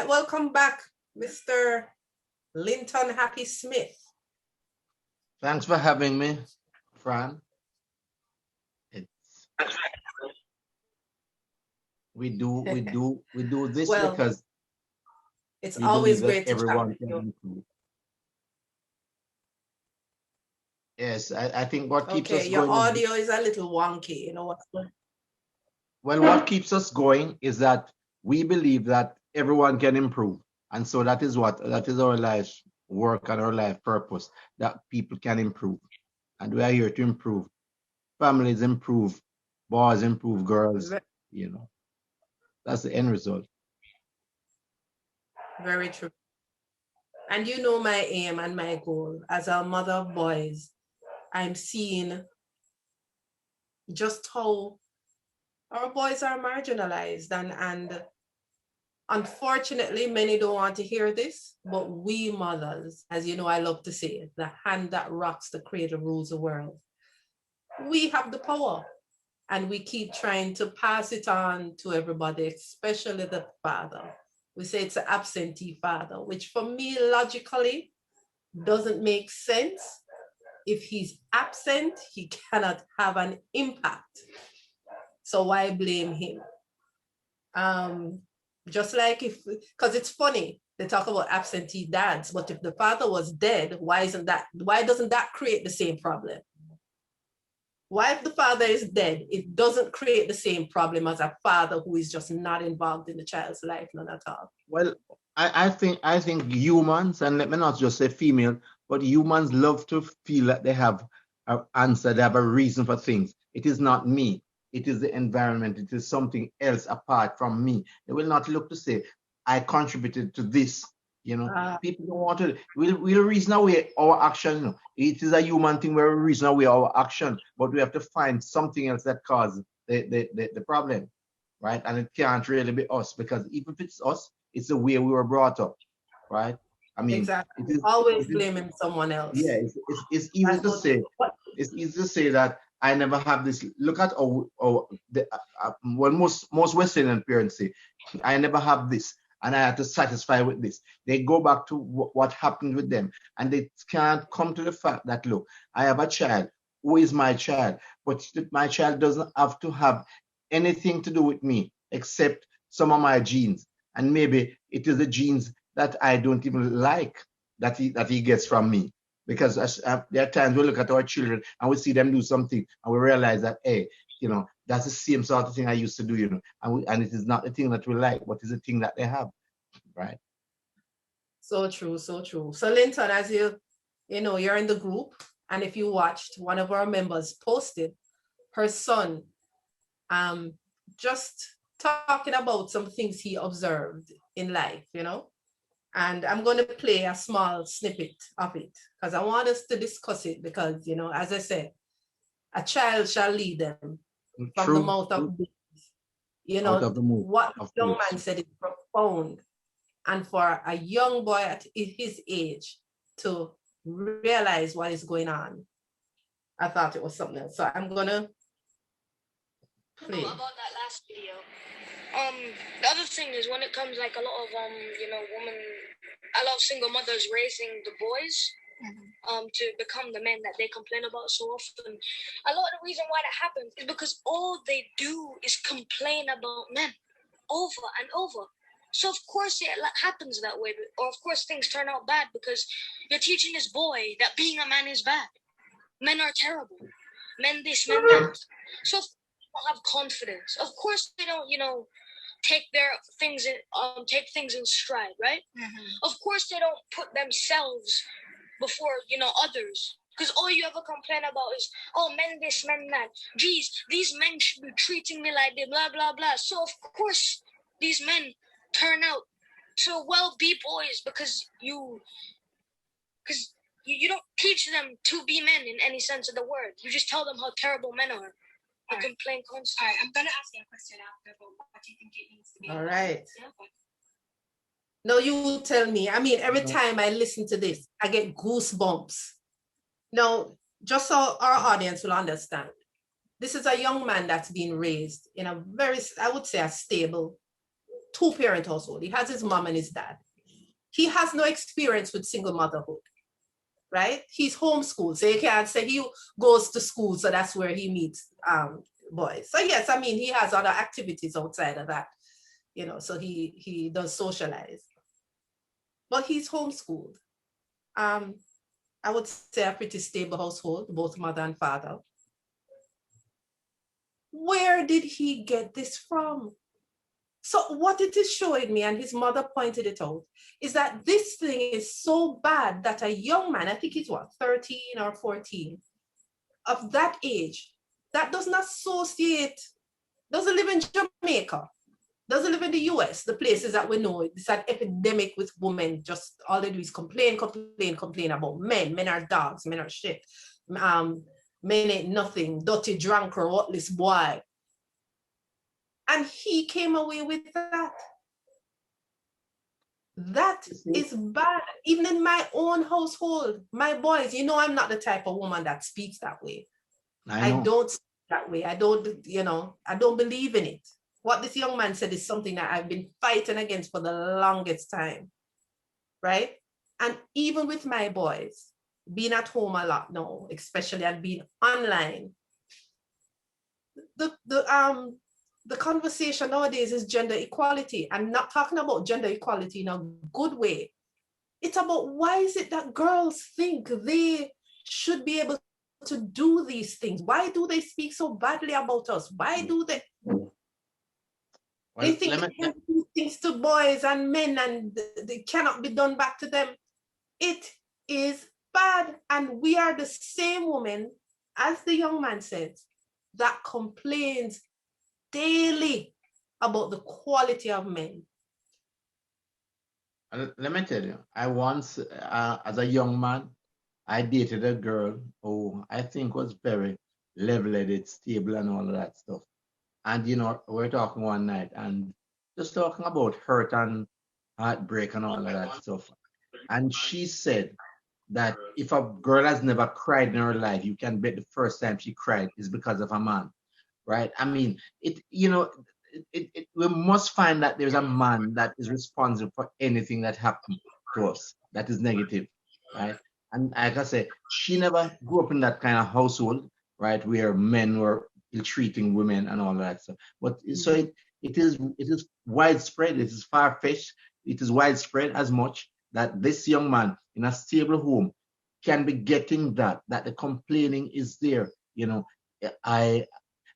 right, welcome back, Mr. Linton Happy Smith. Thanks for having me, Fran. It's, we do this Well, because it's we always believe that great to chat everyone with can you. improve. Yes, I think what keeps Okay, us your going audio is a little wonky, you know what? well, what keeps us going is that we believe that everyone can improve. And so that is our life work and our life purpose, that people can improve. And we are here to improve. Families improve, boys improve, girls, you know. That's the end result. Very true. And you know my aim and my goal as a mother of boys, I'm seeing just how our boys are marginalized and unfortunately many don't want to hear this, but we mothers, as you know, I love to say, the hand that rocks the cradle rules the world. We have the power and we keep trying to pass it on to everybody, especially the father. We say it's an absentee father, which for me logically doesn't make sense. If he's absent, he cannot have an impact. So why blame him? Just like because it's funny, they talk about absentee dads, but if the father was dead, why doesn't that create the same problem? Why, if the father is dead, it doesn't create the same problem as a father who is just not involved in the child's life, none at all? Well, I think humans, and let me not just say female, but humans love to feel that they have an answer, they have a reason for things. It is not me. It is the environment. It is something else apart from me. They will not look to say, I contributed to this. People don't want to. We'll reason away our action. It is a human thing where we reason away our action, but we have to find something else that causes the problem, right? And it can't really be us because even if it's us, it's the way we were brought up, right? I mean, exactly. Always blaming someone else. Yeah, it's easy to say. It's easy to say that I never have this. Look at well, most West Indian parents say, I never have this, and I have to satisfy with this. They go back to what happened with them, and they can't come to the fact that look, I have a child who is my child, but my child doesn't have to have anything to do with me except some of my genes, and maybe it is the genes that I don't even like that he gets from me. Because there are times we look at our children and we see them do something and we realize that, hey, that's the same sort of thing I used to do, and it is not the thing that we like, but it's the thing that they have, right? So true, so true. So Linton, as you're in the group, and if you watched, one of our members posted her son just talking about some things he observed in life, and I'm going to play a small snippet of it because I want us to discuss it because, as I said, a child shall lead them from the mouth of babes. What the young man said is profound. And for a young boy at his age to realize what is going on, I thought it was something else. So I'm going to play. About that last video. The other thing is when it comes like a lot of a lot of single mothers raising the boys to become the men that they complain about so often. A lot of the reason why that happens is because all they do is complain about men over and over. So of course it happens that way, or of course things turn out bad because you're teaching this boy that being a man is bad. Men are terrible. Men this, men that. So have confidence. Of course they don't, take things in stride, right? Of course they don't put themselves before, others. Because all you ever complain about is, oh, men this, men that. Geez, these men should be treating me like this, blah, blah, blah. So of course these men turn out to be boys because you don't teach them to be men in any sense of the word. You just tell them how terrible men are. You complain constantly. All right, I'm going to ask you a question after about what do you think it needs to be. All right. Yeah. No, you tell me. I mean, every time I listen to this, I get goosebumps. Now, just so our audience will understand, this is a young man that's being raised in a very, I would say, a stable, two-parent household. He has his mom and his dad. He has no experience with single motherhood, right? He's homeschooled, so you can't say he goes to school, so that's where he meets boys. So yes, I mean, he has other activities outside of that, you know, so he does socialize. But he's homeschooled. I would say a pretty stable household, both mother and father. Where did he get this from? So what it is showing me, and his mother pointed it out, is that this thing is so bad that a young man, I think he's what, 13 or 14, of that age, that does not associate, doesn't live in Jamaica, doesn't live in the US, the places that we know, it's an epidemic with women, just all they do is complain about men. Men are dogs, men are shit. Men ain't nothing, dutty, drancrow, wothless boy. And he came away with that. That is bad. Even in my own household, my boys, you know, I'm not the type of woman that speaks that way. I don't speak that way. I don't, you know, I don't believe in it. What this young man said is something that I've been fighting against for the longest time, right? And even with my boys, being at home a lot now, especially, and being online, the conversation nowadays is gender equality. I'm not talking about gender equality in a good way. It's about, why is it that girls think they should be able to do these things? Why do they speak so badly about us? Why do they? They think they can do things to boys and men and they cannot be done back to them. It is bad. And we are the same woman, as the young man says, that complains daily about the quality of men. Let me tell you, I once, as a young man, I dated a girl who I think was very level-headed, stable, and all of that stuff. And, you know, we were talking one night and just talking about hurt and heartbreak and all of that stuff. And she said that if a girl has never cried in her life, you can bet the first time she cried is because of a man, right? I mean, we must find that there's a man that is responsible for anything that happened to us that is negative, right? And like I said, she never grew up in that kind of household, right, where men were ill-treating women and all that stuff. But so it is widespread, it is far-fetched, it is widespread as much that this young man in a stable home can be getting that the complaining is there, you know,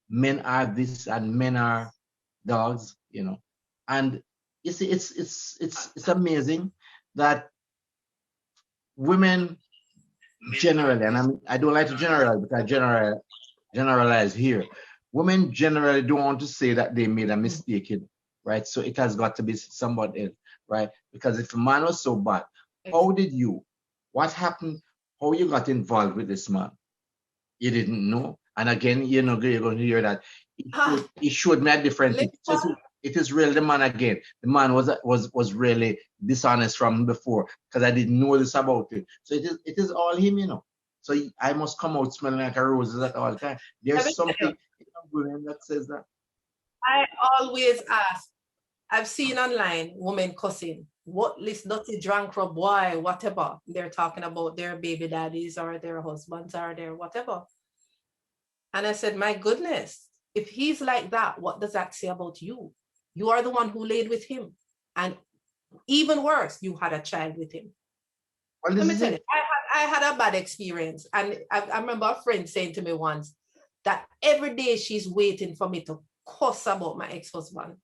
men are this and men are dogs, you know. And you see, it's amazing that women generally, and I don't like to generalize, but I generalize here. Women generally don't want to say that they made a mistake, right? So it has got to be somebody else, right? Because if a man was so bad, what happened? How you got involved with this man? You didn't know. And again, you know, you're going to hear that he showed me a different thing. So it is really the man again. The man was really dishonest from before because I didn't know this about it. So it is all him, you know. So I must come out smelling like a rose at all time. There's something in women that says that. I always ask. I've seen online women cussing, wothless, dutty, drancrow, boy, whatever. They're talking about their baby daddies or their husbands or their whatever. And I said, my goodness, if he's like that, what does that say about you? You are the one who laid with him. And even worse, you had a child with him. Well, let me tell you, I had a bad experience. And I remember a friend saying to me once that every day she's waiting for me to cuss about my ex-husband.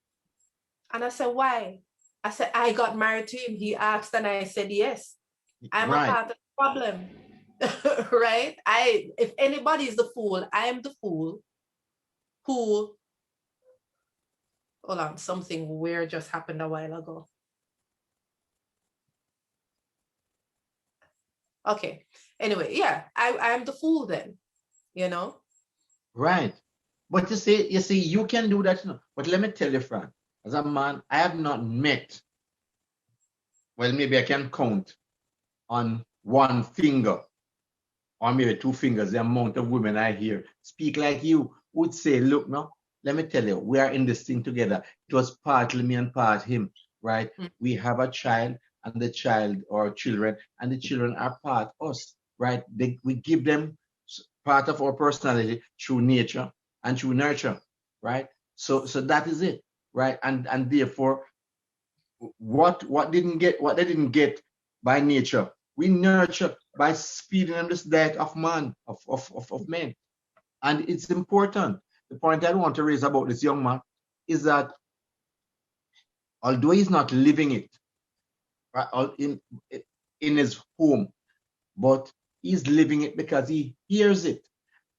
And I said, why? I said, I got married to him. He asked and I said, yes. I'm a part of the problem. Right? If anybody is the fool, I am the fool who, hold on, something weird just happened a while ago. Okay. Anyway, yeah, I am the fool then, you know? Right. But you see, you can do that, you know. But let me tell you, Frank, as a man, I have not met, well, maybe I can count on one finger or maybe two fingers the amount of women I hear speak like you would say, look, no, let me tell you, we are in this thing together. It was partly me and part him, right? We have a child, and the child or children, and the children are part us, right? We give them part of our personality through nature and through nurture, right? So that is it, right? And therefore, what they didn't get by nature, we nurture by feeding them this diet of man, of men. And it's important. The point I want to raise about this young man is that although he's not living it right, in his home, but he's living it because he hears it.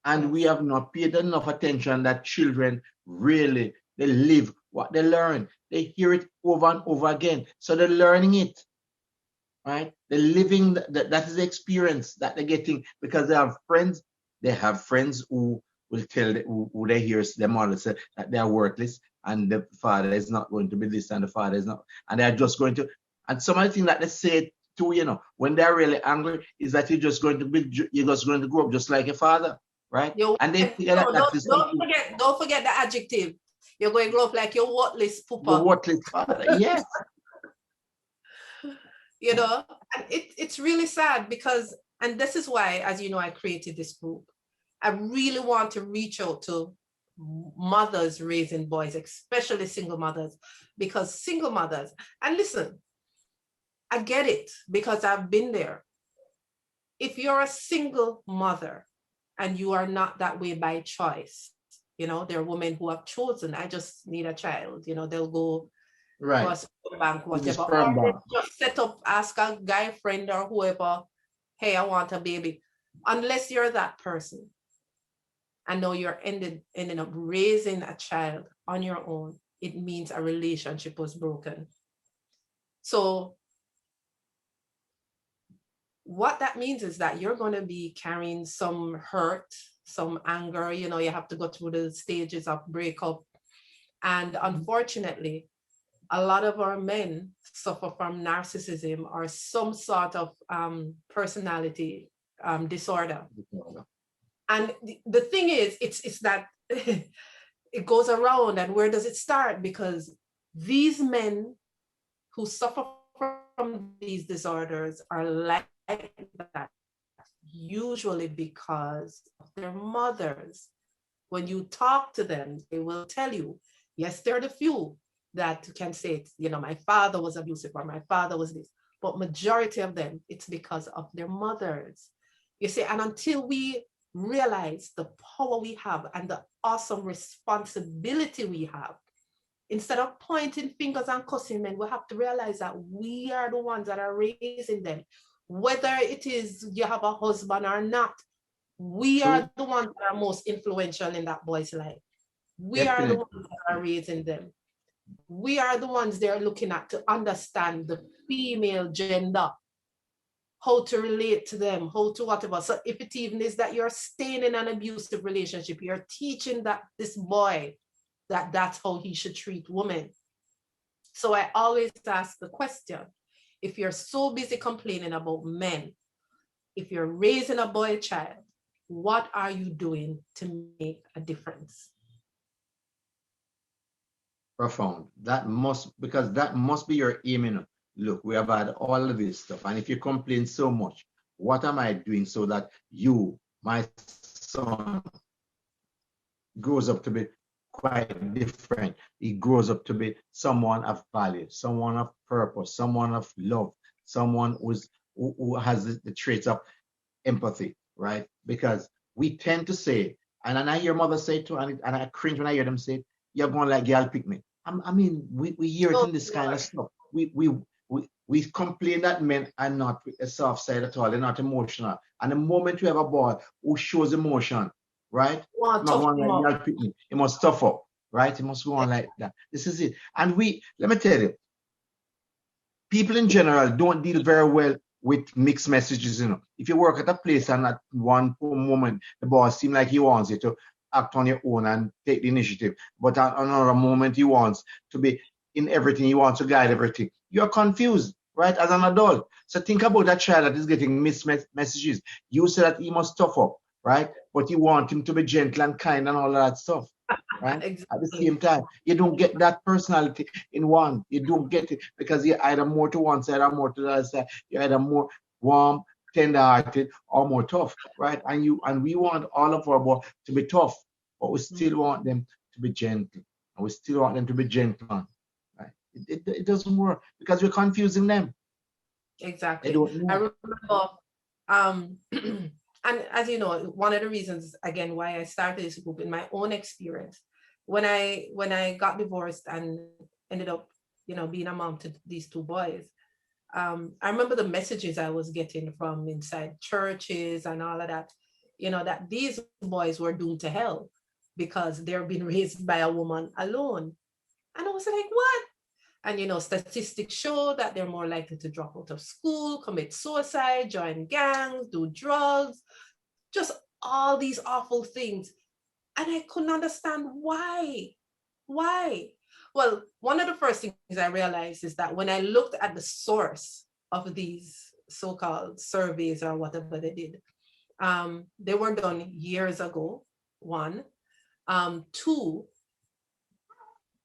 And we have not paid enough attention that children really, they live what they learn. They hear it over and over again. So they're learning it, right? They're living, that is the experience that they're getting because they have friends. They have friends who will tell who they hear their mother say that they are worthless and the father is not going to be this and the father is not, and they're just going to, and some of the things that they say too, you know, when they're really angry is that you're just going to grow up just like your father, right? And they feel that don't forget the adjective. You're going to grow up like your wothless pooper. Your wothless father, yes. You know, and it's really sad because, and this is why, as you know, I created this group. I really want to reach out to mothers raising boys, especially single mothers, because single mothers, and listen, I get it because I've been there. If you're a single mother and you are not that way by choice, you know, there are women who have chosen, I just need a child, you know, they'll go right to a sperm bank, whatever, or just set up, ask a guy friend or whoever, hey, I want a baby. Unless you're that person, and know you're ending up raising a child on your own, it means a relationship was broken. So what that means is that you're going to be carrying some hurt, some anger, you know, you have to go through the stages of breakup. And unfortunately, a lot of our men suffer from narcissism or some sort of personality disorder. And the thing is, it's that it goes around, and where does it start? Because these men who suffer from these disorders are like that, usually because of their mothers. When you talk to them, they will tell you, yes, there are the few that can say, you know, my father was abusive or my father was this, but majority of them, it's because of their mothers. You see, and until we realize the power we have and the awesome responsibility we have, instead of pointing fingers and cussing men, we have to realize that we are the ones that are raising them. Whether it is you have a husband or not, we are the ones that are most influential in that boy's life. We are the ones that are raising them. We are the ones they're looking at to understand the female gender, how to relate to them, how to whatever. So if it even is that you're staying in an abusive relationship, you're teaching that this boy that that's how he should treat women. So I always ask the question, if you're so busy complaining about men, if you're raising a boy child, what are you doing to make a difference? Profound. Because that must be your aim, you know. Look, we have had all of this stuff, and if you complain so much, what am I doing so that you, my son, grows up to be quite different? He grows up to be someone of value, someone of purpose, someone of love, someone who has the traits of empathy, right? Because we tend to say, and I hear mother say it too, and I cringe when I hear them say, you're going like girl pick me. I mean, we hear it in this kind of stuff. We complain that men are not a soft side at all. They're not emotional. And the moment you have a boy who shows emotion, right? He must tough up, right? He must go on like that. This is it. And let me tell you, people in general don't deal very well with mixed messages, you know. If you work at a place and at one moment the boss seems like he wants you to act on your own and take the initiative, but at another moment he wants to be in everything, he wants to guide everything, you're confused, right, as an adult. So think about that child that is getting mixed messages. You say that he must tough up, right, but you want him to be gentle and kind and all of that stuff. right? Exactly. At the same time, you don't get that personality in one. You don't get it because you're either more to one side or more to the other side. You're either more warm, tender-hearted, or more tough, right? And we want all of our boys to be tough, but we still want them to be gentle, and we still want them to be gentlemen, right? It doesn't work because we're confusing them. Exactly. They don't know. I remember, and as you know, one of the reasons again why I started this group in my own experience, when I got divorced and ended up, being a mom to these two boys, I remember the messages I was getting from inside churches and all of that, that these boys were doomed to hell because they're being raised by a woman alone. And I was like, what? And statistics show that they're more likely to drop out of school, commit suicide, join gangs, do drugs, just all these awful things. And I couldn't understand why. Why? Well, one of the first things I realized is that when I looked at the source of these so-called surveys or whatever they did, they were done years ago, one. Two,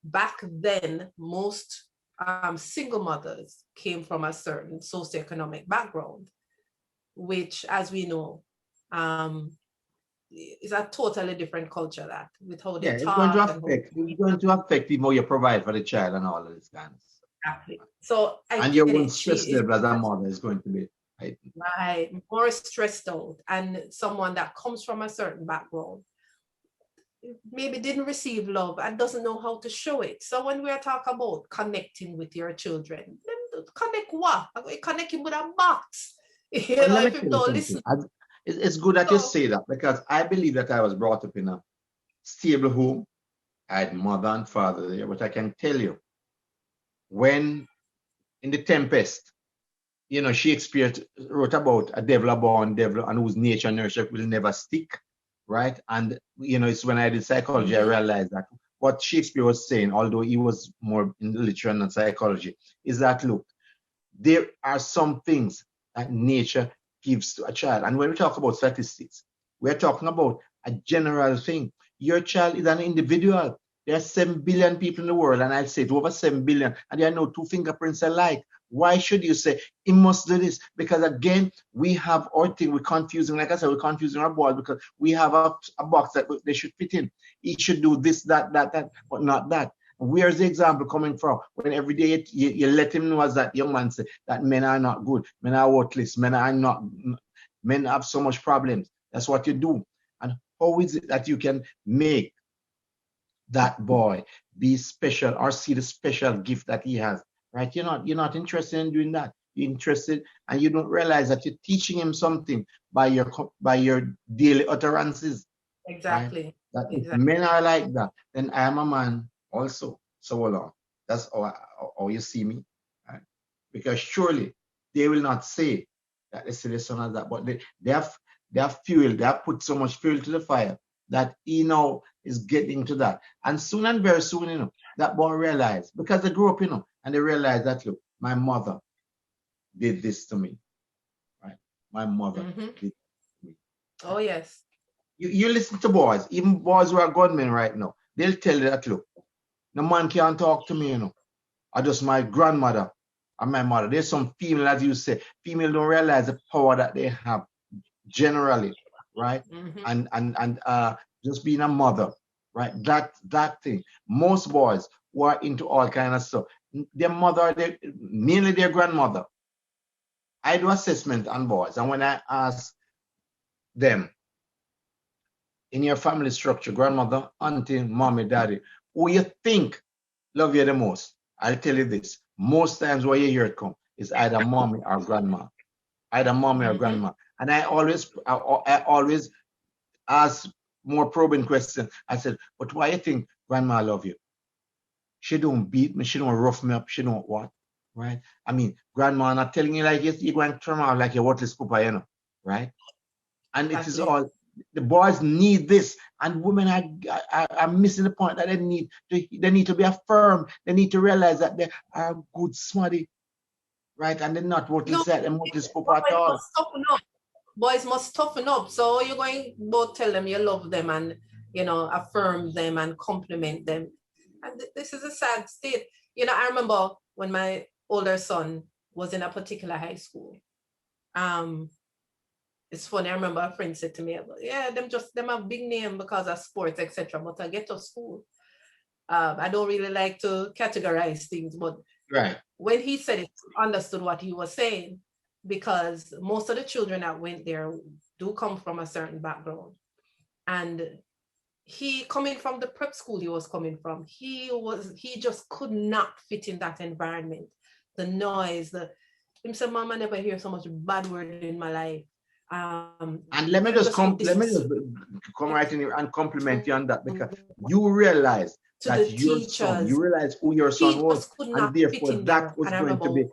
back then, most single mothers came from a certain socioeconomic background, which, as we know, is a totally different culture that with how they Yeah, it's going to talk affect. It's going to affect even how you provide for the child and all of this kind of stuff. exactly. So And your own stress level as a mother is going to be heightened. Right, more stressed out, and someone that comes from a certain background maybe didn't receive love and doesn't know how to show it. So when we are talking about connecting with your children, then connect what? Connect him with a box. But let me If you tell you don't something. listen. It's good that you say that because I believe that I was brought up in a stable home. I had mother and father there, but I can tell you, when in the Tempest, Shakespeare wrote about a devil born devil and whose nature and nurture will never stick, right? And it's when I did psychology, I realized that what Shakespeare was saying, although he was more in the literature than psychology, is that look, there are some things that nature gives to a child. And when we talk about statistics, we're talking about a general thing. Your child is an individual. There are 7 billion people in the world, and I'll say it over 7 billion, and there are no two fingerprints alike. Why should you say he must do this? Because again, we have our thing, we're confusing, like I said, we're confusing our boys because we have a box that they should fit in. He should do this, that, but not that. Where's the example coming from? When every day you let him know, as that young man say, that men are not good, men are worthless, men have so much problems. That's what you do. And how is it that you can make that boy be special or see the special gift that he has, right? You're not interested in doing that. You're interested, and you don't realize that you're teaching him something by your daily utterances. Exactly. Right? That if Exactly. men are like that, then I am a man also. So long. That's how you see me, right? Because surely they will not say that they see the son as that, but they have fuel. They have put so much fuel to the fire that he now is getting to that. And soon and very soon, that boy realized, because they grew up, and they realized that, look, my mother did this to me, right? My mother did this to me. Oh, yes. You listen to boys, even boys who are gunmen right now, they'll tell you that, look, no man can't talk to me, or just my grandmother and my mother. There's some female, as you say, female don't realize the power that they have generally, right? And just being a mother, right? That thing. Most boys who are into all kind of stuff, their mother, mainly their grandmother. I do assessment on boys, and when I ask them, in your family structure, grandmother, auntie, mommy, daddy, who you think love you the most? I'll tell you this. Most times where you hear it come is either mommy or grandma. Either mommy or grandma. And I always ask more probing questions. I said, but why you think grandma love you? She don't beat me, she don't rough me up, she don't what? Right? I mean, grandma not telling you like you're going to turn out like your wothless poopa, right? And it is all, the boys need this, and women are missing the point that they need to be affirmed. They need to realize that they are good smarty, right? And they're not what you said, and what is pop at all. Boys must toughen up. So you're going both tell them you love them and you know, affirm them and compliment them. And this is a sad state. You know, I remember when my older son was in a particular high school. It's funny, I remember a friend said to me, yeah, them have big name because of sports, etc. But I get to school. I don't really like to categorize things, but Right. when he said it, understood what he was saying, because most of the children that went there do come from a certain background. And he coming from the prep school he was coming from, he just could not fit in that environment. The noise, him said, Mama, never hear so much bad word in my life. And let me just come right in here and compliment you on that, because you realize that your son, you realize who your son was, and therefore that was going to be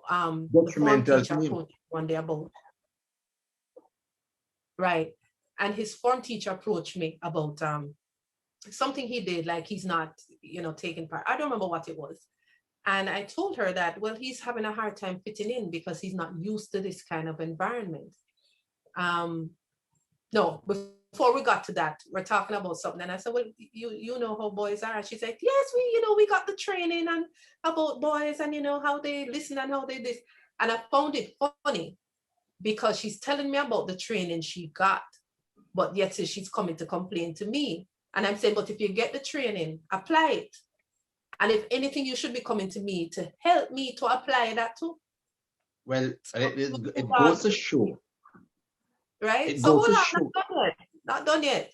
detrimental to him. One day about, right, and his form teacher approached me about something he did, like he's not, you know, taking part. I don't remember what it was. And I told her that, well, he's having a hard time fitting in because he's not used to this kind of environment. No, before we got to that, we're talking about something. And I said, well, you know how boys are. She said, yes, we got the training and about boys and, you know, how they listen and how they this. And I found it funny because she's telling me about the training she got, but yet she's coming to complain to me. And I'm saying, but if you get the training, apply it. And if anything, you should be coming to me to help me to apply that too. Well, it goes to show. Right? So hold on, not done yet.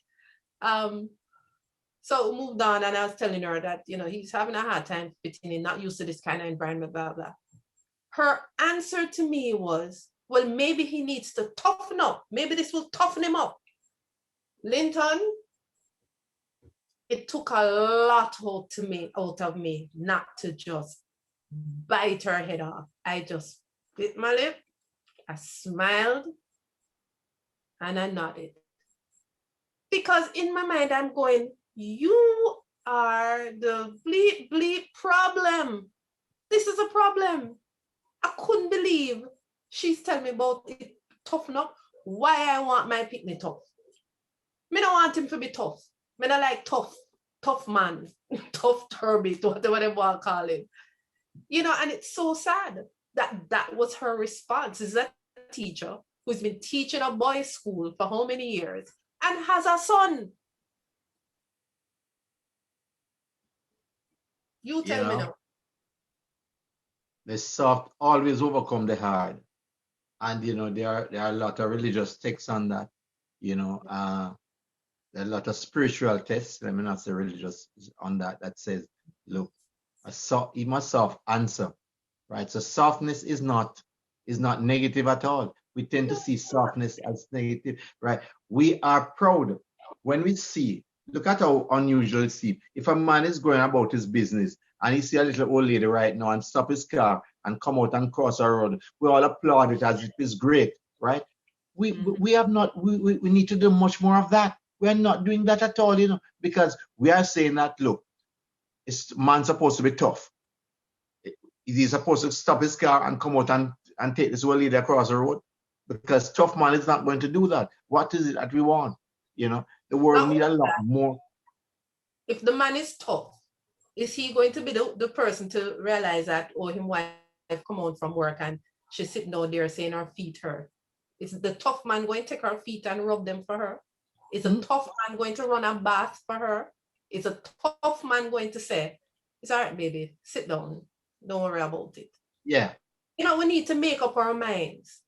So moved on, and I was telling her that, you know, he's having a hard time fitting in, not used to this kind of environment, blah, blah. Her answer to me was, well, maybe he needs to toughen up. Maybe this will toughen him up. Linton, it took a lot out of me not to just bite her head off. I just bit my lip, I smiled, and I nodded. Because in my mind, I'm going, you are the bleep problem. This is a problem. I couldn't believe she's telling me about it toughen up. Why I want my picnic tough. Me don't want him to be tough. Me don't like tough man, tough turbid, whatever they want to call him. You know, and it's so sad that was her response. Is that teacher who's been teaching a boys' school for how many years and has a son. You tell me now. The soft always overcome the hard. And, you know, there are a lot of religious texts on that, you know, there are a lot of spiritual texts, let me not say religious, on that says, look, even a soft answer, right? So softness is not negative at all. We tend to see softness as negative, right? We are proud when we see, look at how unusual see. If a man is going about his business and he see a little old lady right now and stop his car and come out and cross a road, we all applaud it as it is great, right? We need to do much more of that. We're not doing that at all, you know, because we are saying that, look, man's supposed to be tough. He's supposed to stop his car and come out and take this old lady across the road, because tough man is not going to do that. What is it that we want? You know, the world needs a lot more. If the man is tough, is he going to be the person to realize that, oh, his wife come out from work and she's sitting down there saying her feet hurt? Is the tough man going to take her feet and rub them for her? Is a tough man going to run a bath for her? Is a tough man going to say, it's all right, baby, sit down, don't worry about it? Yeah. You know, we need to make up our minds.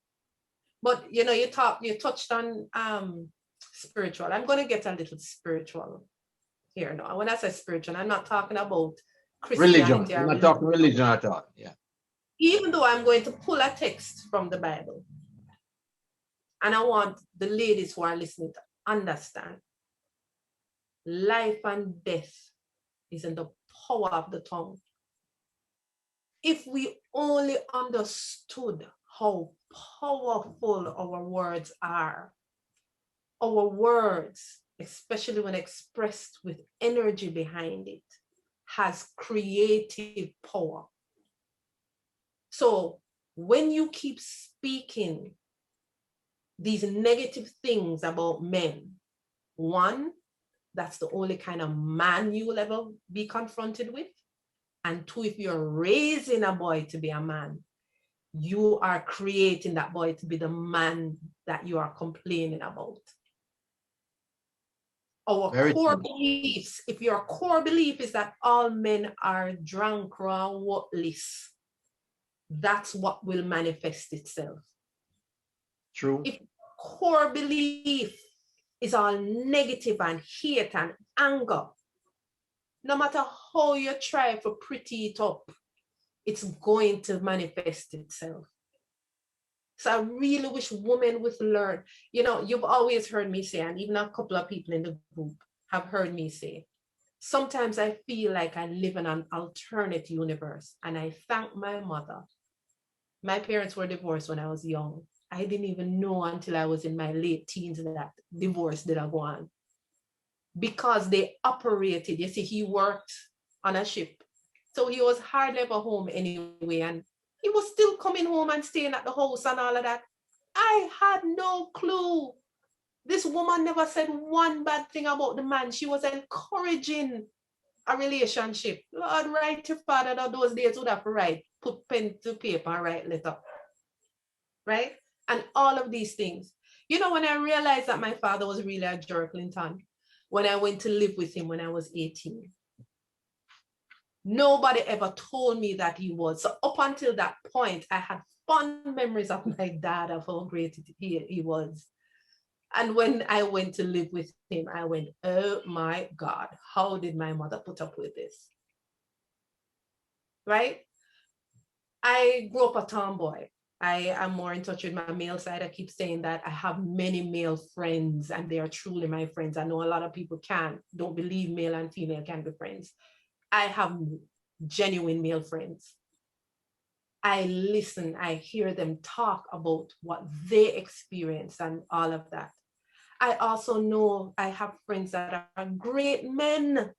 But, you know, you touched on spiritual. I'm going to get a little spiritual here now. When I say spiritual, I'm not talking about Christianity. Religion. I'm not talking religion at all. Yeah. Even though I'm going to pull a text from the Bible, and I want the ladies who are listening to understand, life and death is in the power of the tongue. If we only understood how powerful our words are, our words, especially when expressed with energy behind it, has creative power. So when you keep speaking these negative things about men, one, that's the only kind of man you will ever be confronted with. And two, if you're raising a boy to be a man, you are creating that boy to be the man that you are complaining about. Our Very core true. beliefs, if your core belief is that all men are drancrow and wothless, that's what will manifest itself. True. If core belief is all negative and hate and anger, no matter how you try to pretty it up, it's going to manifest itself. So I really wish women would learn. You know, you've always heard me say, and even a couple of people in the group have heard me say, sometimes I feel like I live in an alternate universe. And I thank my mother. My parents were divorced when I was young. I didn't even know until I was in my late teens that divorce did go on. Because they operated, you see, he worked on a ship. So he was hardly ever home anyway. And he was still coming home and staying at the house and all of that. I had no clue. This woman never said one bad thing about the man. She was encouraging a relationship. Lord, write your father that those days would have to write, put pen to paper and write letter. Right? And all of these things. You know, when I realized that my father was really a jerk, Clinton, when I went to live with him when I was 18, nobody ever told me that he was. So up until that point, I had fond memories of my dad, of how great he was. And when I went to live with him, I went, oh my God, how did my mother put up with this? Right? I grew up a tomboy. I am more in touch with my male side. I keep saying that I have many male friends and they are truly my friends. I know a lot of people don't believe male and female can be friends. I have genuine male friends. I listen, I hear them talk about what they experience and all of that. I also know I have friends that are great men.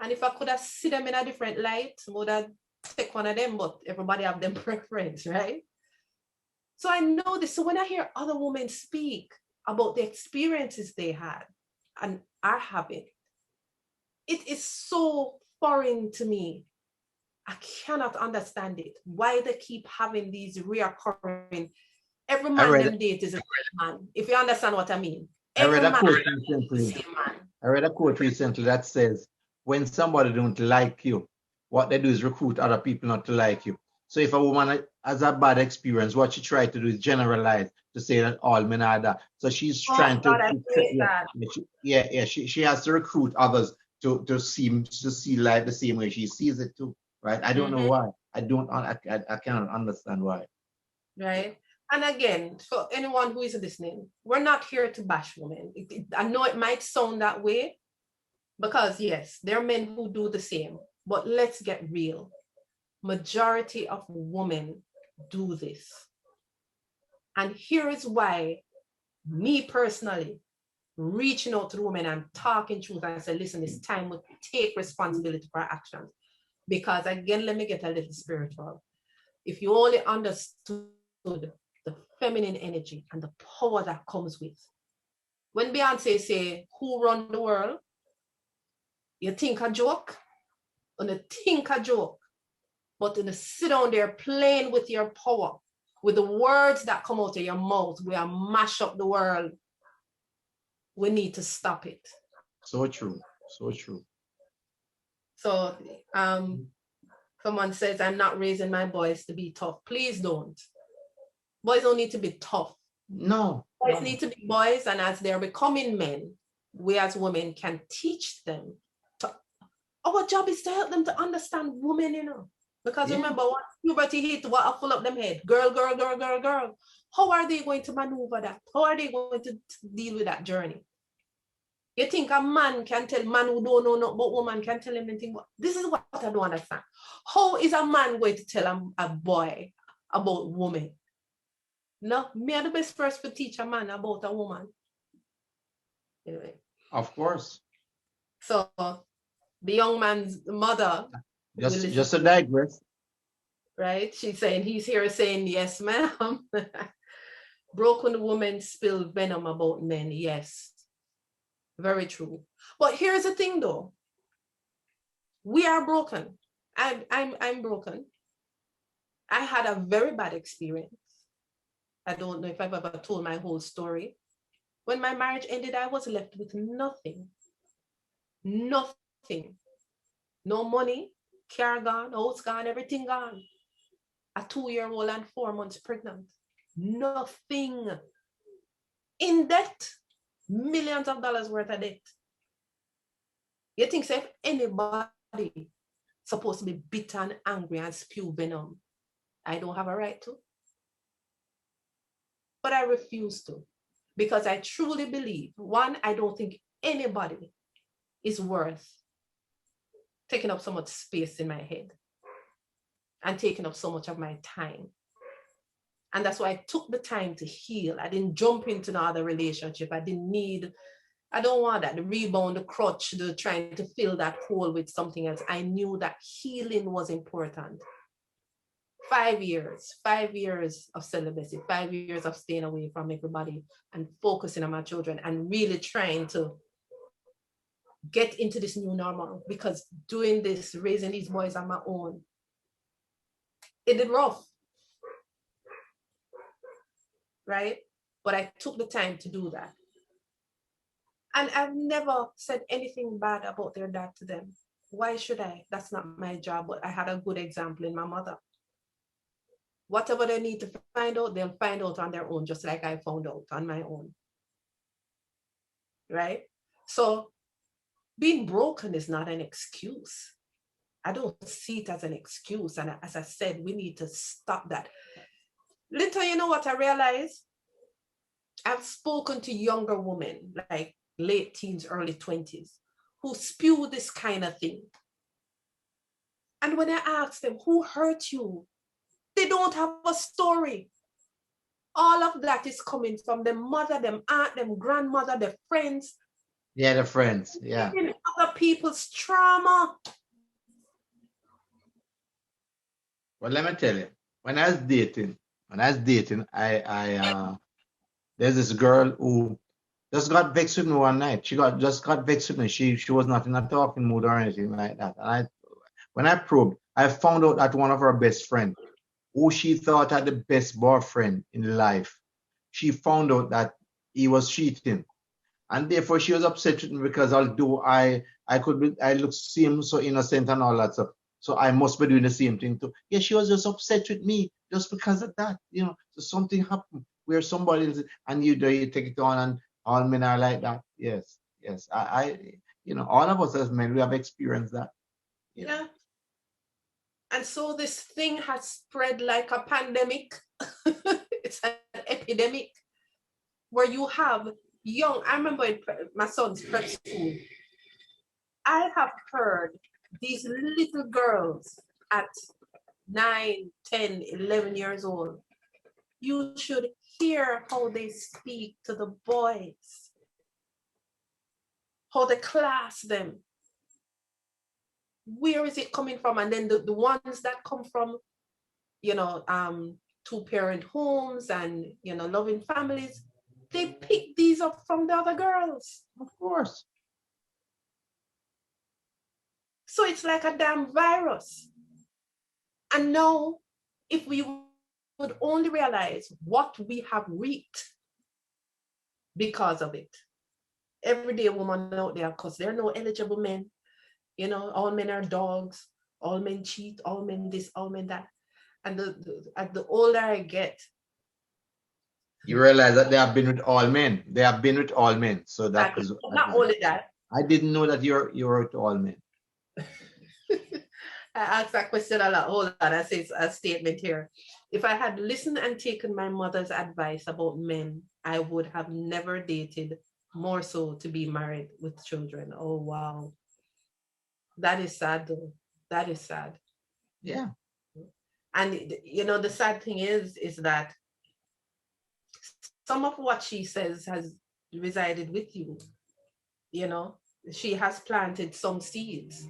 And if I could have seen them in a different light, I would have take one of them, but everybody have them preference, right? So I know this. So when I hear other women speak about the experiences they had and are having, it is so foreign to me. I cannot understand it. Why they keep having these reoccurring. Every man them date is a man. If you understand what I mean. I read a quote recently that says, when somebody don't like you, what they do is recruit other people not to like you. So if a woman has a bad experience, what she tries to do is generalize to say that all men are that. So she's trying to, she has to recruit others to see life the same way she sees it too, right? I don't know why. I cannot understand why. Right. And again, for anyone who is listening, we're not here to bash women. I know it might sound that way because yes, there are men who do the same, but let's get real. Majority of women do this. And here is why me personally reaching out to women and talking truth and say, listen, it's time we take responsibility for our actions. Because again, let me get a little spiritual. If you only understood the feminine energy and the power that comes with. When Beyonce say, who run the world? You think a joke? And you think a joke. But to sit down there playing with your power, with the words that come out of your mouth, we are mash up the world. We need to stop it. So true. So true. So someone says, I'm not raising my boys to be tough. Please don't. Boys don't need to be tough. No. Boys need to be boys, and as they're becoming men, we as women can teach them. Our job is to help them to understand women, you know. Because remember, what puberty hit, what full up them head, girl. How are they going to maneuver that? How are they going to deal with that journey? You think a man can tell, man who don't know nothing about woman can tell him anything? This is what I don't understand. How is a man going to tell a boy about woman? No, me are the best person to teach a man about a woman. Anyway. Of course. So the young man's mother. Just to digress. Right? She's saying, he's here saying, yes, ma'am. Broken woman spill venom about men, yes. Very true. But here's the thing though. We are broken. I'm broken. I had a very bad experience. I don't know if I've ever told my whole story. When my marriage ended, I was left with nothing. Nothing. No money, car gone, house gone, everything gone. A 2-year-old and 4 months pregnant. Nothing. In debt. Millions of dollars worth of debt. You think so if anybody supposed to be bitter and angry and spew venom, I don't have a right to? But I refuse to, because I truly believe, one, I don't think anybody is worth taking up so much space in my head and taking up so much of my time. And that's why I took the time to heal. I didn't jump into another relationship. I don't want that, the rebound, the crutch, the trying to fill that hole with something else. I knew that healing was important. 5 years of celibacy, 5 years of staying away from everybody and focusing on my children and really trying to get into this new normal, because doing this, raising these boys on my own, it did rough, right? But I took the time to do that. And I've never said anything bad about their dad to them. Why should I? That's not my job, but I had a good example in my mother. Whatever they need to find out, they'll find out on their own, just like I found out on my own, right? So being broken is not an excuse. I don't see it as an excuse. And as I said, we need to stop that. Little, you know what I realized? I've spoken to younger women, like late teens, early 20s, who spew this kind of thing. And when I ask them, who hurt you? They don't have a story. All of that is coming from their mother, them aunt, them grandmother, their friends. Yeah, the friends. Yeah. Other people's trauma. Well, let me tell you, when I was dating, I there's this girl who just got vexed with me one night. She just got vexed with me. She was not in a talking mood or anything like that. And when I probed, I found out that one of her best friends, who she thought had the best boyfriend in life, she found out that he was cheating. And therefore she was upset with me, because although I look seem so innocent and all that stuff, so I must be doing the same thing too. Yeah, she was just upset with me just because of that. So something happened where somebody else, and you take it on, and all men are like that. Yes. All of us as men, we have experienced that. Yeah. And so this thing has spread like a pandemic. It's an epidemic where you have I remember in my son's prep school, I have heard these little girls at 9, 10, 11 years old. You should hear how they speak to the boys, how they class them. Where is it coming from? And then the ones that come from, 2-parent homes and, loving families, they pick these up from the other girls. Of course. So it's like a damn virus. And now, if we would only realize what we have reaped because of it. Everyday woman out there, because there are no eligible men. All men are dogs, all men cheat, all men this, all men that. And the older I get, you realize that they have been with all men. They have been with all men. So that is not only that. I didn't know that you're with all men. I asked that question a lot. Hold on, I say a statement here. If I had listened and taken my mother's advice about men, I would have never dated, more so to be married with children. Oh, wow. That is sad, though. That is sad. Yeah. And, the sad thing is that some of what she says has resided with you. She has planted some seeds.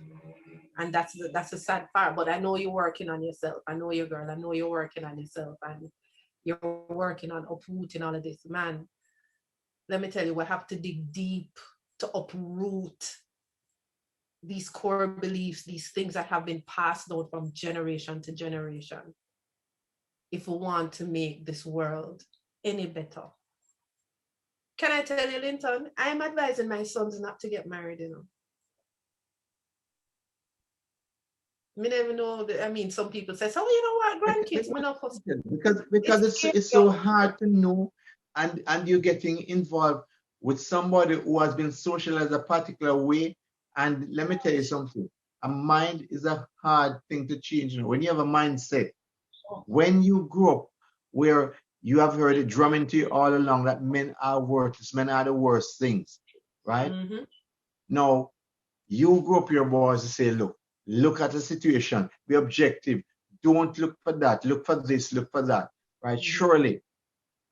And that's a sad part. But I know you're working on yourself. I know you, girl. I know you're working on yourself. And you're working on uprooting all of this. Man, let me tell you, we have to dig deep to uproot these core beliefs, these things that have been passed down from generation to generation, if we want to make this world any better. Can I tell you, Linton, I'm advising my sons not to get married, you know. Me never know. I mean, some people say, so you know what, grandkids, me not fuss. Because it's so hard to know, and you're getting involved with somebody who has been socialized a particular way. And let me tell you something, a mind is a hard thing to change. You know, when you have a mindset, when you grow up where you have heard it drum into you all along that men are worthless, men are the worst things, right? Mm-hmm. Now, you grow up your boys to say, look at the situation, be objective, don't look for that, look for this, look for that, right? Mm-hmm. Surely.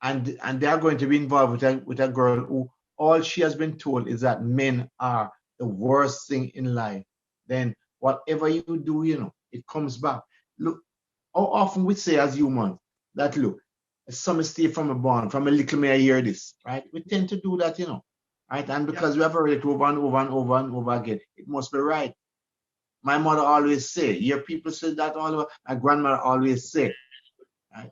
And they are going to be involved with a girl who all she has been told is that men are the worst thing in life. Then whatever you do, you know, it comes back. Look, how often we say as humans that, look, some mistake from a born, from a little may I hear this, right? We tend to do that, you know, right? And because we have heard it over and over and over and over again, it must be right. My mother always say, you hear people say that all over, my grandmother always say, right?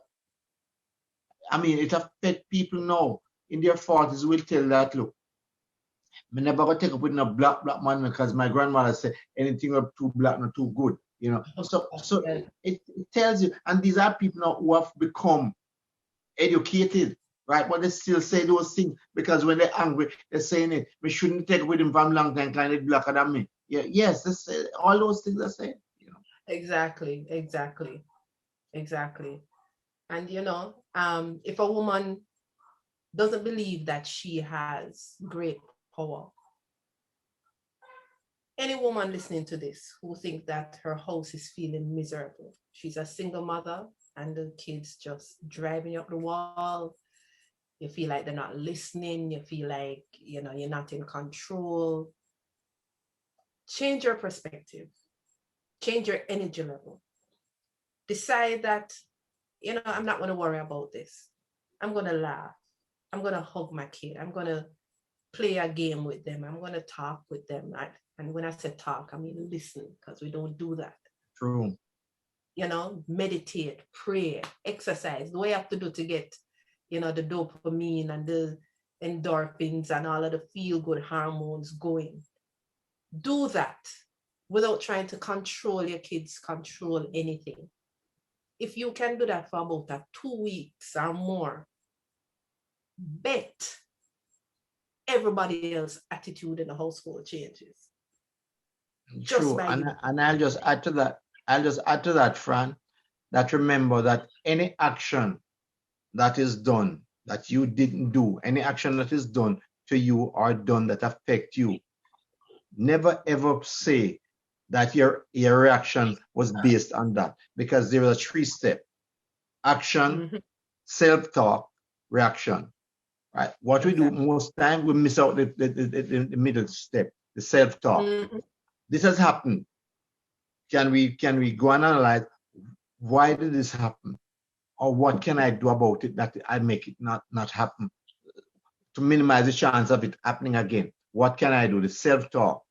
I mean, it affects people now in their 40s will tell that, look, I never gonna take up with no black man because my grandmother said anything up too black, not too good, you know. So it tells you, and these are people now who have become educated, right? But they still say those things because when they're angry, they're saying it. We shouldn't take with him from long time, kind of blacker than me. Yeah, yes, they say all those things are saying, you know. Exactly. And you know, if a woman doesn't believe that she has great power, any woman listening to this who thinks that her house is feeling miserable, she's a single mother and the kids just driving you up the wall, you feel like they're not listening, you feel like, you know, you're not in control, change your perspective, change your energy level, decide that, you know, I'm not going to worry about this. I'm going to laugh. I'm going to hug my kid. I'm going to play a game with them. I'm going to talk with them. And when I say talk, I mean listen, because we don't do that. True. You know, meditate, pray, exercise, the way you have to do to get, you know, the dopamine and the endorphins and all of the feel-good hormones going. Do that without trying to control your kids, control anything. If you can do that for about 2 weeks or more, bet everybody else's attitude in the household changes. True. And I'll just add to that, Fran, that remember that any action that is done that you didn't do, any action that is done to you or done that affect you, never ever say that your reaction was based on that, because there is a 3-step: action, self-talk, reaction. Right? What we do most time, we miss out the middle step, the self-talk. This has happened. Can we go and analyze why did this happen, or what can I do about it that I make it not happen, to minimize the chance of it happening again? What can I do? The self-talk.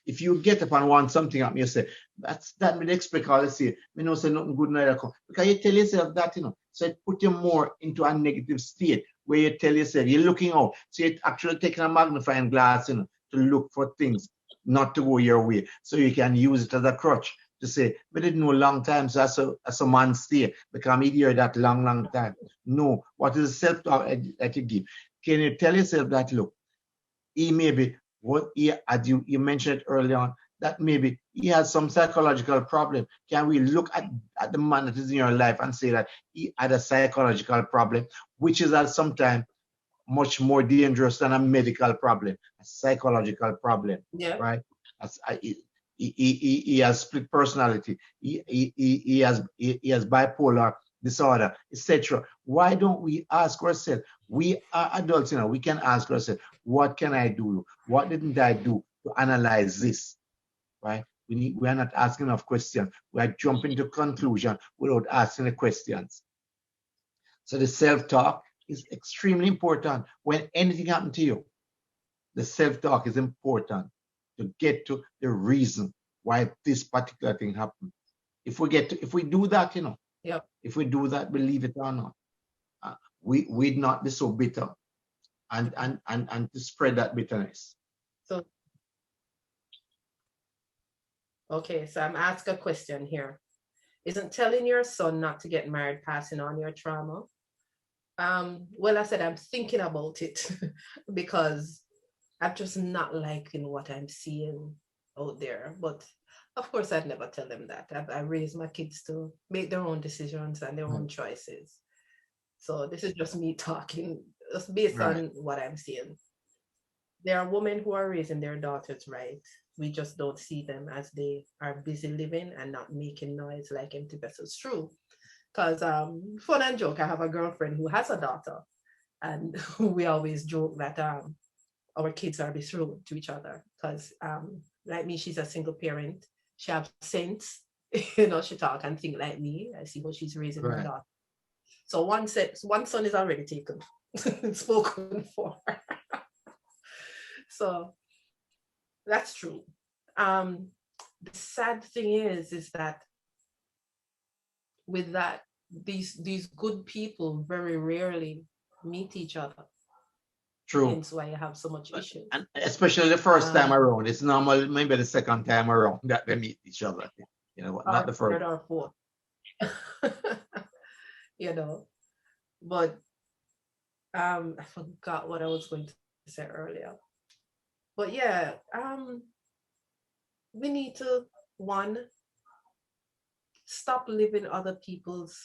If you get up and want something up, you say, that may explain all you say, me no say nothing good neither come. Because you tell yourself that, you know, so it put you more into a negative state where you tell yourself you're looking out. So you're actually taking a magnifying glass, you know, to look for things not to go your way. So you can use it as a crutch to say, but it didn't know a long time, so as a man stay, because I'm here that long time. No, what is the self-talk that you give? Can you tell yourself that, look, he maybe, what he, as you mentioned it early on, that maybe he has some psychological problem. Can we look at the man that is in your life and say that he had a psychological problem, which is at sometimes much more dangerous than a medical problem, a psychological problem, right? He has split personality. He has bipolar disorder, etc. Why don't we ask ourselves? We are adults, you know. We can ask ourselves, what can I do? What didn't I do to analyze this? Right? We are not asking enough questions. We are jumping to conclusion without asking the questions. So the self-talk is extremely important when anything happens to you. the self-talk is important to get to the reason why this particular thing happened. If we do that, Yep. if we do that, believe it or not, we'd not be so bitter and to spread that bitterness. So, okay, so I'm asking a question here. Isn't telling your son not to get married passing on your trauma? Well, I said I'm thinking about it because I'm just not liking what I'm seeing out there. But of course, I'd never tell them that. I raise my kids to make their own decisions and their own choices. So this is just me talking, just based on what I'm seeing. There are women who are raising their daughters right. We just don't see them as they are busy living and not making noise like empty vessels. True. Because fun and joke, I have a girlfriend who has a daughter, and we always joke that our kids are betrothed to each other. Because like me, she's a single parent. She has sense, she talk and think like me. I see what she's raising her daughter. So one son is already taken, spoken for. So that's true. The sad thing is that with that, these good people very rarely meet each other. True. Hence why you have so much issues. And especially the first time around. It's normal, maybe the second time around that they meet each other. Not the first. Third or fourth. But I forgot what I was going to say earlier. But yeah, we need to, one, stop living other people's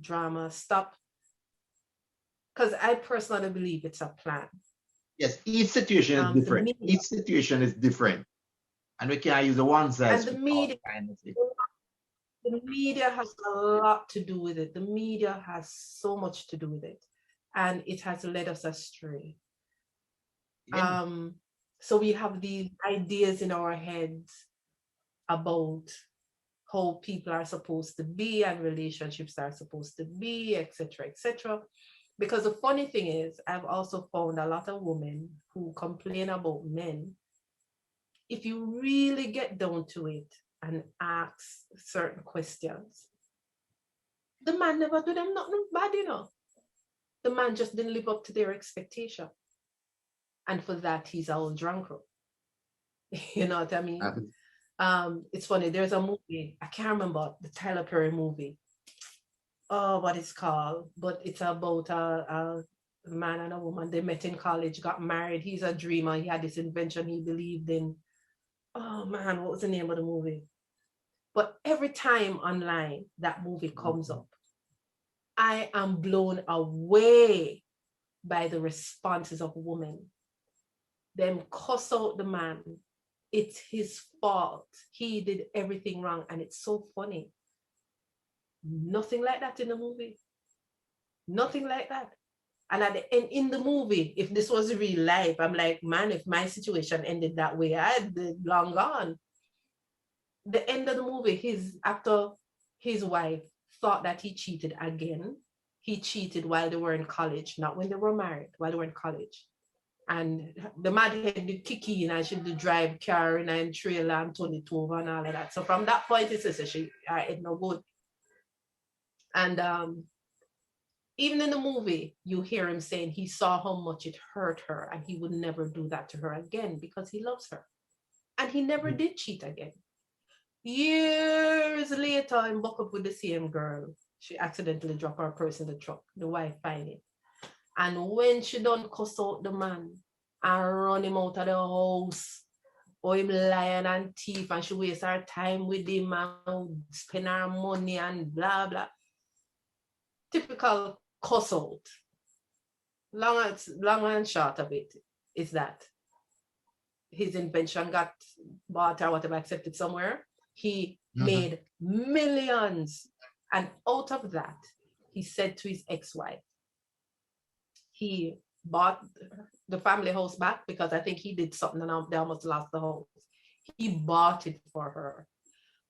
drama. Stop. Because I personally believe it's a plan. Yes, each situation is different. Each situation is different. And we can't use the one size. And the media has a lot to do with it. The media has so much to do with it. And it has led us astray. Yeah. So we have these ideas in our heads about how people are supposed to be and relationships are supposed to be, etc., etc. Because the funny thing is, I've also found a lot of women who complain about men. If you really get down to it and ask certain questions, the man never do them nothing bad, The man just didn't live up to their expectation. And for that, he's our drancrow. You know what I mean? It's funny, there's a movie, I can't remember the Tyler Perry movie. Oh, what it's called, but it's about a man and a woman. They met in college, got married. He's a dreamer. He had this invention he believed in. Oh man, what was the name of the movie? But every time online that movie comes up, I am blown away by the responses of women. Them cuss out the man. It's his fault. He did everything wrong. And it's so funny. Nothing like that in the movie. Nothing like that. And at the end, in the movie, if this was real life, I'm like, man, if my situation ended that way, I'd be long gone. The end of the movie, after his wife thought that he cheated again, he cheated while they were in college, not when they were married, while they were in college. And the mad head did kick in and she did drive car and trailer and turn it over and all of that. So from that point, it says it no good. And even in the movie, you hear him saying he saw how much it hurt her and he would never do that to her again because he loves her. And he never did cheat again. Years later, I'm buck up with the same girl. She accidentally dropped her purse in the truck. The wife find it. And when she done cuss out the man and run him out of the house, or him lying and thief, and she wastes her time with him and spend her money and blah, blah. Typical cuss out. Long and short of it is that his invention got bought or whatever, accepted somewhere. He made millions. And out of that, he said to his ex-wife, he bought the family house back because I think he did something and they almost lost the house. He bought it for her.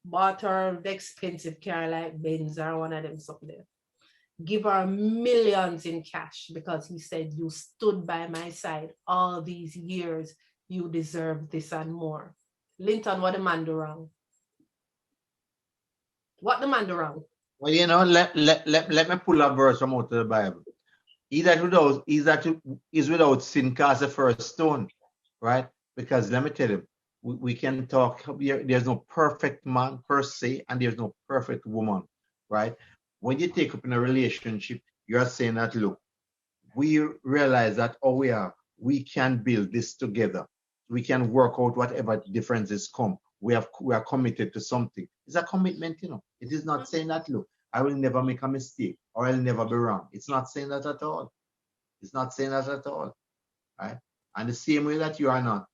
Bought her the expensive car like Benz or one of them something there. give her millions in cash because he said, you stood by my side all these years. You deserve this and more. Linton, what the man do wrong? What the man do wrong? Well, you know, let me pull a verse from out of the Bible. He that is without sin cast the first stone, right? Because let me tell you, we can talk here. There's no perfect man per se, and there's no perfect woman, right? When you take up in a relationship, you're saying that, look, we realize that we can build this together. We can work out whatever differences come. We are committed to something. It's a commitment, you know. It is not saying that, look, I will never make a mistake or I'll never be wrong. It's not saying that at all. It's not saying that at all, right? And the same way that you are not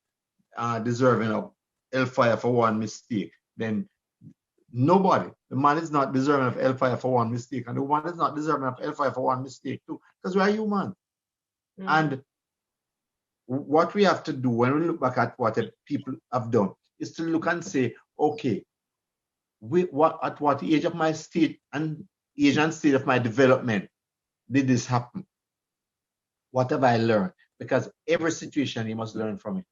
deserving of hellfire for one mistake, then nobody, the man is not deserving of hellfire for one mistake, and the woman is not deserving of hellfire for one mistake too, because we are human. And what we have to do when we look back at what people have done is to look and say, okay, at what age of my state and age and state of my development did this happen? What have I learned? Because every situation you must learn from it.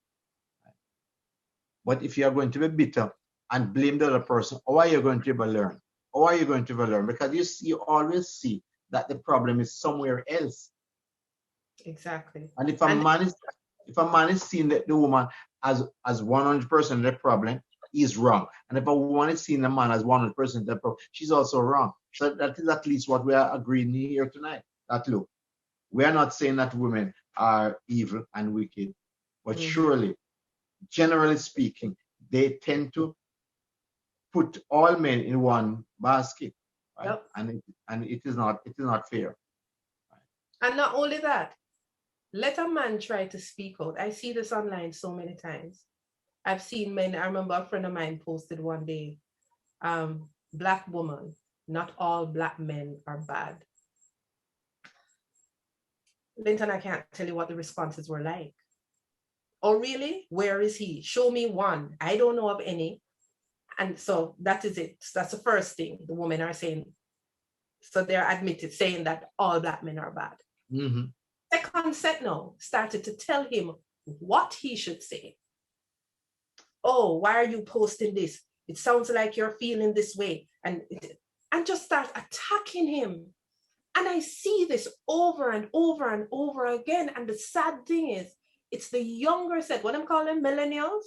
But if you are going to be bitter and blame the other person, how are you going to ever learn? How are you going to ever learn? Because you always see that the problem is somewhere else. Exactly. And if a man is seeing the woman as 100% the problem, he's wrong. And if a woman is seeing the man as 100% the problem, she's also wrong. So that is at least what we are agreeing here tonight. That look, we are not saying that women are evil and wicked, but surely, generally speaking, they tend to put all men in one basket, right? Yep. And it is not fair. Right? And not only that, let a man try to speak out. I see this online so many times. I've seen men. I remember a friend of mine posted one day, Black woman, not all Black men are bad. Linton, I can't tell you what the responses were like. Oh, really? Where is he? Show me one. I don't know of any. And so that is it. That's the first thing the women are saying. So they're admitted saying that all Black men are bad. Second set now started to tell him what he should say. Oh, why are you posting this? It sounds like you're feeling this way. And just start attacking him. And I see this over and over and over again. And the sad thing is, it's the younger set, what I'm calling millennials.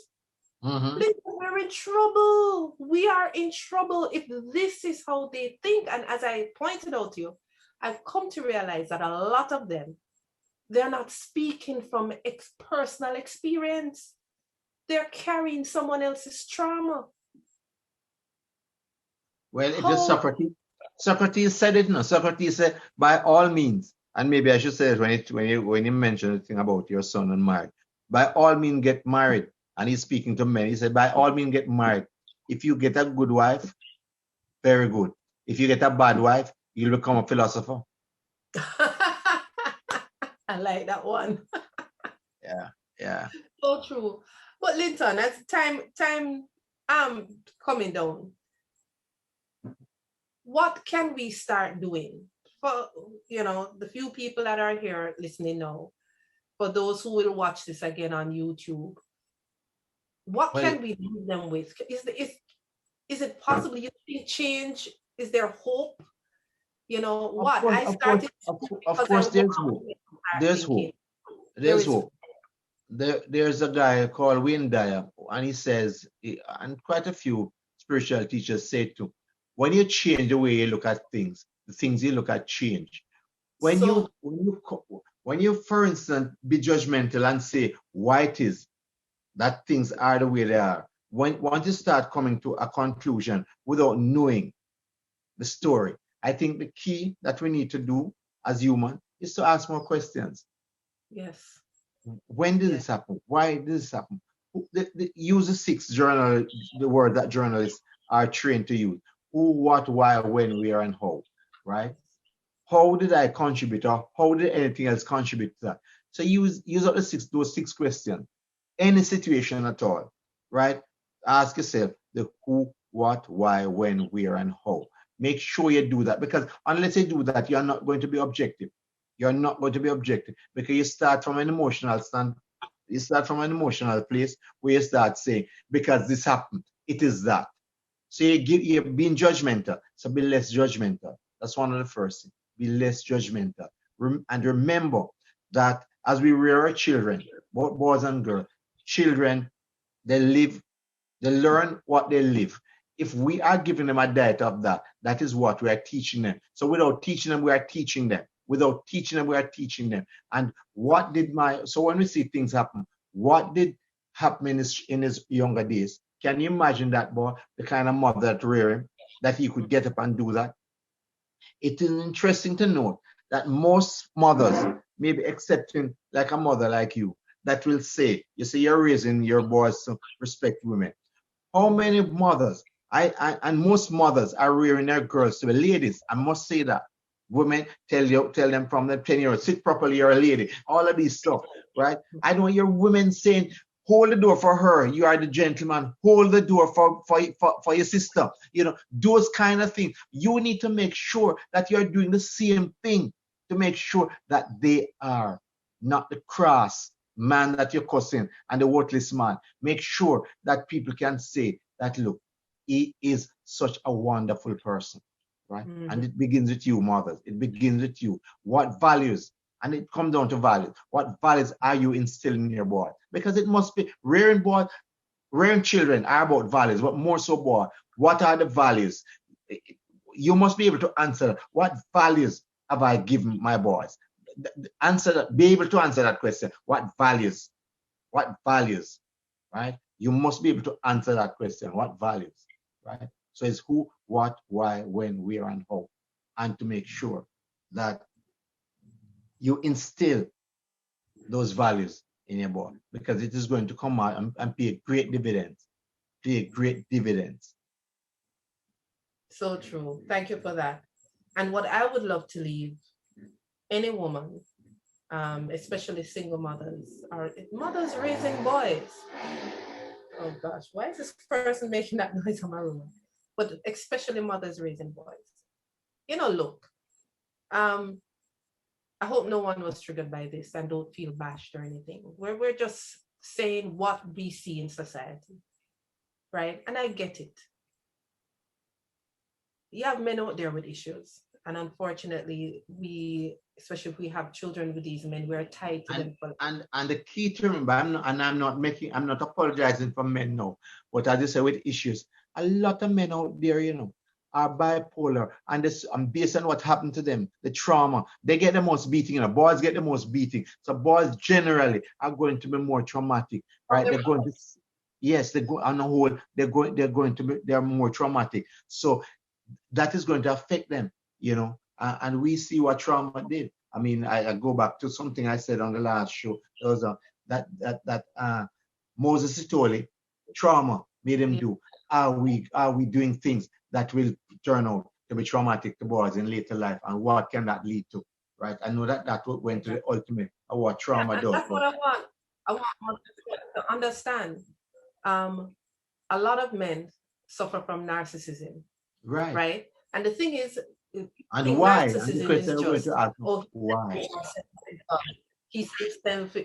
We're in trouble. We are in trouble if this is how they think. And as I pointed out to you, I've come to realize that a lot of them, they're not speaking from personal experience. They're carrying someone else's trauma. Well, it is Socrates said it, no? Socrates said, by all means, and maybe I should say it when you mentioned the thing about your son and marriage, by all means get married. And he's speaking to men. He said, by all means get married. If you get a good wife, very good. If you get a bad wife, you'll become a philosopher. I like that one. Yeah. So true. But Linton, as time coming down, what can we start doing for the few people that are here listening now, for those who will watch this again on YouTube? What can we leave them with? Is it possible? You think change? Is there hope? Of course, there's hope. There's hope. There's hope. There's a guy called Wayne Dyer, and he says, and quite a few spiritual teachers say too, when you change the way you look at things, the things you look at change. When you, for instance, be judgmental and say why it is that things are the way they are, once you start coming to a conclusion without knowing the story, I think the key that we need to do as humans is to ask more questions. Yes. When did this happen? Why did this happen? Use the word that journalists are trained to use. Who, what, why, when, where, and how, right? How did I contribute, or how did anything else contribute to that? So use up those six questions. Any situation at all, right? Ask yourself the who, what, why, when, where, and how. Make sure you do that, because unless you do that, you're not going to be objective. You're not going to be objective, because you start from an emotional stand. You start from an emotional place where you start saying, because this happened, it is that. So you're being judgmental. So be less judgmental. That's one of the first things. Be less judgmental. And remember that as we rear our children, both boys and girls, children, they learn what they live. If we are giving them a diet of that, that is what we are teaching them. So without teaching them, we are teaching them. Without teaching them, we are teaching them. And so when we see things happen, what did happen in his younger days? Can you imagine that boy, the kind of mother that reared him, that he could get up and do that? It is interesting to note that most mothers, maybe excepting like a mother like you, that will say, you say you're raising your boys to respect women. How many mothers, and most mothers are rearing their girls to be ladies. I must say that. Women tell them from the 10-year-old, sit properly, you're a lady. All of these stuff, right? I don't hear women saying, hold the door for her, you are the gentleman. Hold the door for your sister. You know, those kind of things. You need to make sure that you're doing the same thing to make sure that they are not the crass man that you're cussing and the worthless man. Make sure that people can say that, look, he is such a wonderful person, right? Mhm. And it begins with you, mothers. It begins with you. What values, and it comes down to values. What values are you instilling in your boy? Because it must be rearing children are about values, but more so, boy, what are the values? You must be able to answer what values have I given my boys? Answer that, be able to answer that question. What values? What values? Right? You must be able to answer that question. What values? Right? So it's who, what, why, when, where, and how. And to make sure that you instill those values in your boy, because it is going to come out and pay great dividends. Pay great dividends. So true. Thank you for that. And what I would love to leave any woman, especially single mothers, or mothers raising boys. Oh gosh, why is this person making that noise in my room? But especially mothers raising boys. You know, look, I hope no one was triggered by this and don't feel bashed or anything. We're just saying what we see in society, right? And I get it. You have men out there with issues. And unfortunately, especially if we have children with these men, we're tied to them. And the key to remember, I'm not apologizing for men now, but as you say, with issues, a lot of men out there, you know, are bipolar, and based on what happened to them, the trauma, they get the most beating. You know, boys get the most beating. So boys generally are going to be more traumatic, right? They're going to, yes, they go on the whole, they're more traumatic. So that is going to affect them, you know, and we see what trauma did. I mean, I go back to something I said on the last show. There was that Moses Sitoli, trauma made him do. Are we doing things that will turn out to be traumatic to boys in later life, and what can that lead to? Right? I know that went to the ultimate of what trauma does. That's what I want. I want to understand. A lot of men suffer from narcissism. Right. Right. And the thing is, and why? Narcissism And is just, why? He's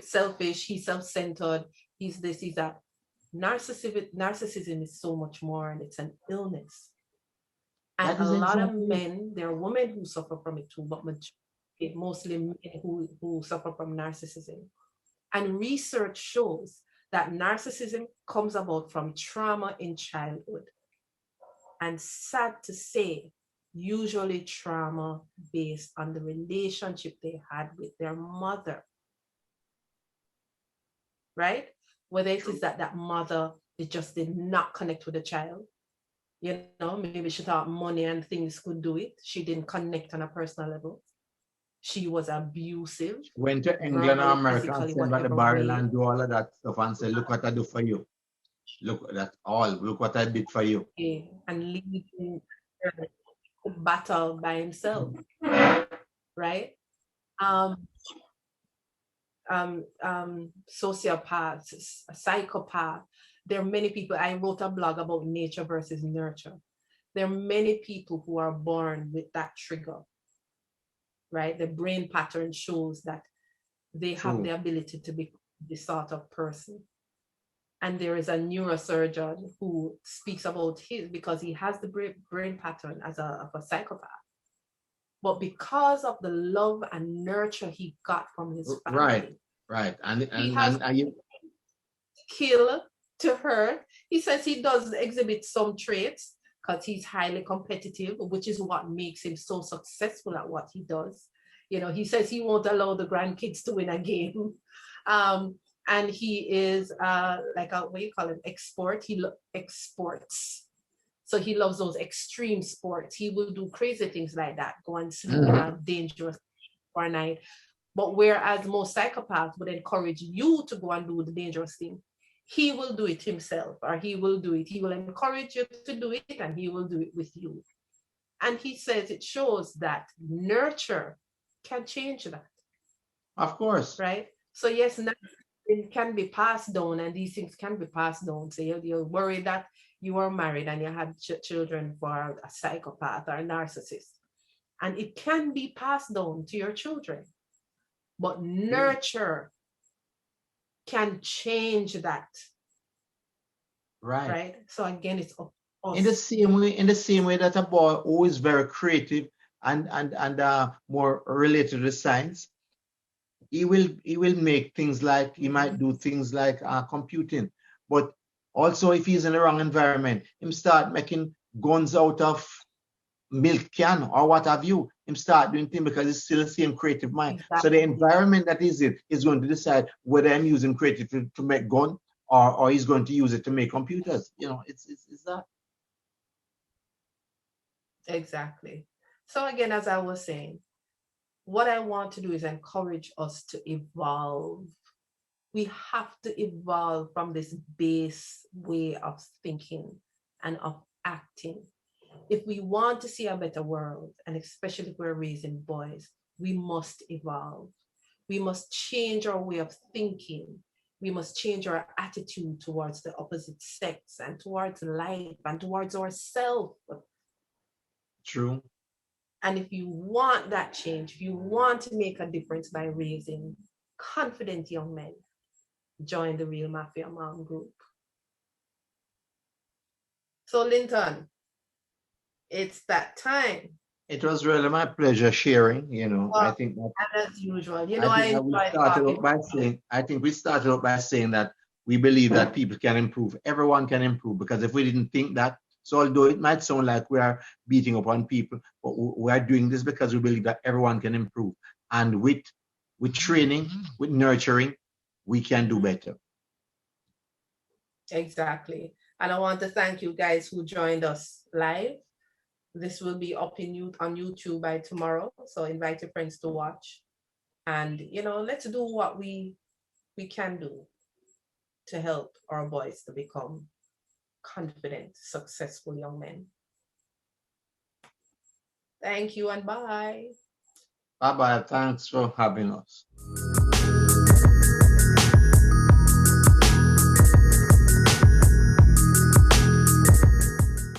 selfish, he's self-centered, he's this, he's that. Narcissism is so much more, and it's an illness. And a lot of men, there are women who suffer from it too, but mostly men who suffer from narcissism. And research shows that narcissism comes about from trauma in childhood. And sad to say, usually trauma based on the relationship they had with their mother. Right? Whether it is that mother, they just did not connect with the child. You know, maybe she thought money and things could do it. She didn't connect on a personal level. She was abusive. Went to England or America and stand by the barrel and do all of that stuff and say, look what I do for you. Look, that's all. Look what I did for you. Okay. And leaving to battle by himself. Right? Sociopaths, a psychopath. There are many people. I wrote a blog about nature versus nurture. There are many people who are born with that trigger, right? The brain pattern shows that they have the ability to be this sort of person. And there is a neurosurgeon who speaks about his, because he has the brain pattern as of a psychopath. But because of the love and nurture he got from his family. Right. And he has kill to hurt. He says he does exhibit some traits because he's highly competitive, which is what makes him so successful at what he does. You know, he says he won't allow the grandkids to win a game. And he is like a, what do you call it, export. He exports. So he loves those extreme sports. He will do crazy things like that, go and sleep in a dangerous for a night. But whereas most psychopaths would encourage you to go and do the dangerous thing, he will do it himself, or he will do it. He will encourage you to do it, and he will do it with you. And he says it shows that nurture can change that. Of course. Right? So yes, it can be passed down, and these things can be passed down. So you're worried that you were married and you had children for a psychopath or a narcissist. And it can be passed down to your children. But nurture can change that. Right. So again, it's up to us. In the same way that a boy who is very creative and more related to science, he will make things like, he might do things like computing. But also, if he's in the wrong environment, him start making guns out of milk can or what have you. Him start doing things because it's still the same creative mind. Exactly. So the environment that he's in is going to decide whether I'm using creativity to make gun or he's going to use it to make computers. You know, it's that. Exactly. So again, as I was saying, what I want to do is encourage us to evolve. We have to evolve from this base way of thinking and of acting. If we want to see a better world, and especially if we're raising boys, we must evolve. We must change our way of thinking. We must change our attitude towards the opposite sex and towards life and towards ourselves. True. And if you want that change, if you want to make a difference by raising confident young men, join the Real Mafia Mom group. So Linton, it's that time. It was really my pleasure sharing, you know. Well, I think that, as usual, you know, I think we started out by saying that we believe that people can improve. Everyone can improve, because if we didn't think that, so although it might sound like we are beating up on people, but we are doing this because we believe that everyone can improve. And with training, with nurturing, we can do better. Exactly. And I want to thank you guys who joined us live. This will be up on YouTube by tomorrow. So invite your friends to watch. And, you know, let's do what we can do to help our boys to become confident, successful young men. Thank you and bye. Bye-bye. Thanks for having us.